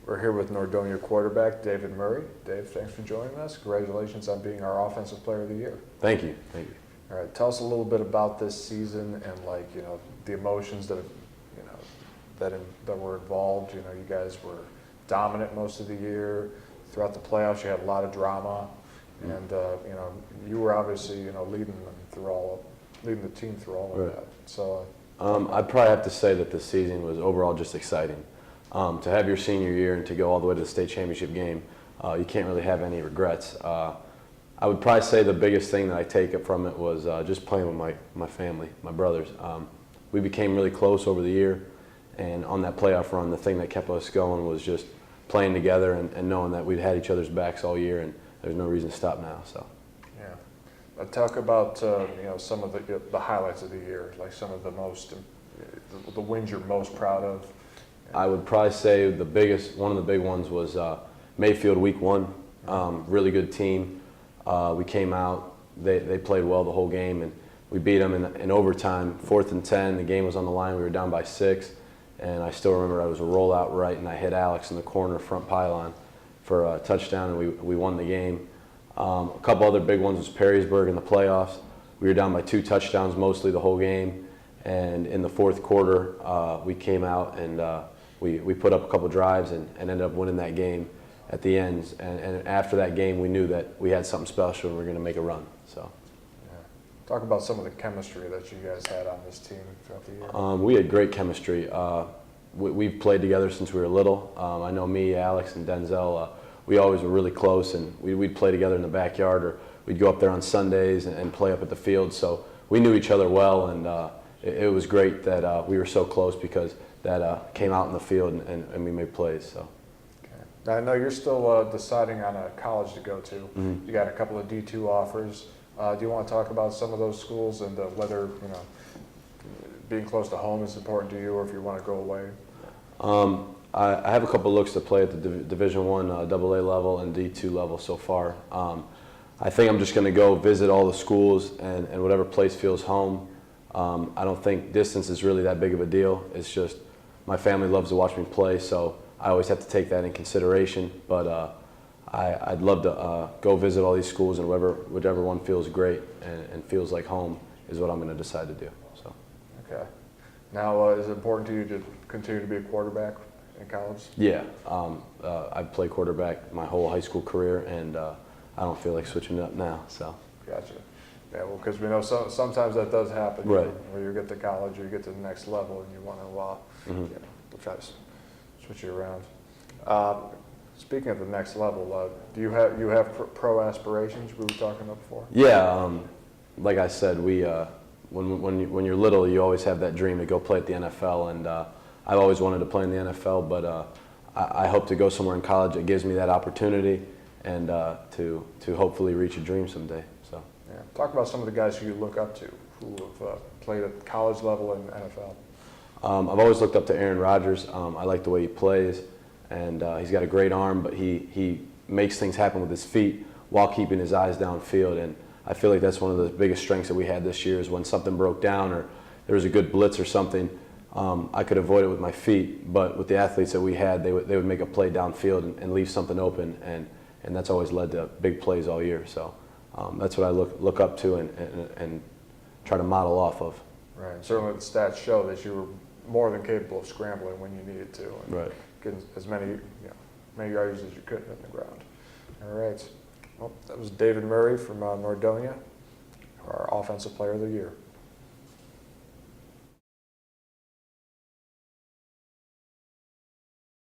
We're here with Nordonia quarterback David Murray. Dave, thanks for joining us. Congratulations on being our Offensive Player of the Year. Thank you. Thank you. All right, tell us a little bit about this season and the emotions that that were involved. You guys were dominant most of the year. Throughout the playoffs, you had a lot of drama, and you were obviously leading the team through all of that. So I'd probably have to say that the season was overall just exciting. To have your senior year and to go all the way to the state championship game, you can't really have any regrets. I would probably say the biggest thing that I take it from it was just playing with my family, my brothers. We became really close over the year, and on that playoff run, the thing that kept us going was just playing together and knowing that we'd had each other's backs all year, and there's no reason to stop now. So. Yeah. Talk about some of the highlights of the year, like some of the wins you're most proud of. I would probably say one of the big ones was Mayfield week 1. Really good team. We came out, they played well the whole game, and we beat them in overtime, 4th and 10. The game was on the line. We were down by 6, and I still remember it was a rollout right, and I hit Alex in the corner front pylon for a touchdown, and we won the game. A couple other big ones was Perrysburg in the playoffs. We were down by 2 touchdowns mostly the whole game, and in the 4th quarter, we came out and we put up a couple drives and ended up winning that game at the end. And after that game, we knew that we had something special and we were going to make a run. So, yeah. Talk about some of the chemistry that you guys had on this team throughout the year. We had great chemistry. We've played together since we were little. I know me, Alex, and Denzel, we always were really close, and we'd play together in the backyard, or we'd go up there on Sundays and play up at the field. So we knew each other well, and it was great that we were so close because that came out in the field and we made plays. So. Now, I know you're still deciding on a college to go to. Mm-hmm. You got a couple of D2 offers. Do you want to talk about some of those schools and whether being close to home is important to you, or if you want to go away? I have a couple looks to play at the Division I AA level and D2 level so far. I think I'm just going to go visit all the schools and whatever place feels home. I don't think distance is really that big of a deal. It's just my family loves to watch me play, so I always have to take that in consideration. But I'd love to go visit all these schools, and whichever one feels great and feels like home is what I'm going to decide to do. So. Okay. Now, is it important to you to continue to be a quarterback in college? Yeah. I've played quarterback my whole high school career, and I don't feel like switching it up now. So. Gotcha. Yeah, well, because we know sometimes that does happen. Right. When you get to college or you get to the next level and you want to try to switch it around. Speaking of the next level, do you have pro aspirations? We were talking about before. Yeah. Like I said, when you're little, you always have that dream to go play at the NFL, and I've always wanted to play in the NFL, but I hope to go somewhere in college that gives me that opportunity and to hopefully reach a dream someday. So. Yeah. Talk about some of the guys who you look up to who have played at college level and NFL. I've always looked up to Aaron Rodgers. I like the way he plays, and he's got a great arm, but he makes things happen with his feet while keeping his eyes downfield, and I feel like that's one of the biggest strengths that we had this year is when something broke down or there was a good blitz or something, I could avoid it with my feet, but with the athletes that we had, they would make a play downfield and leave something open, and that's always led to big plays all year. So that's what I look up to and try to model off of. Right. Certainly the stats show that you were more than capable of scrambling when you needed to, and right. getting as many yards as you could on the ground. All right. Well, that was David Murray from Nordonia, our Offensive Player of the Year.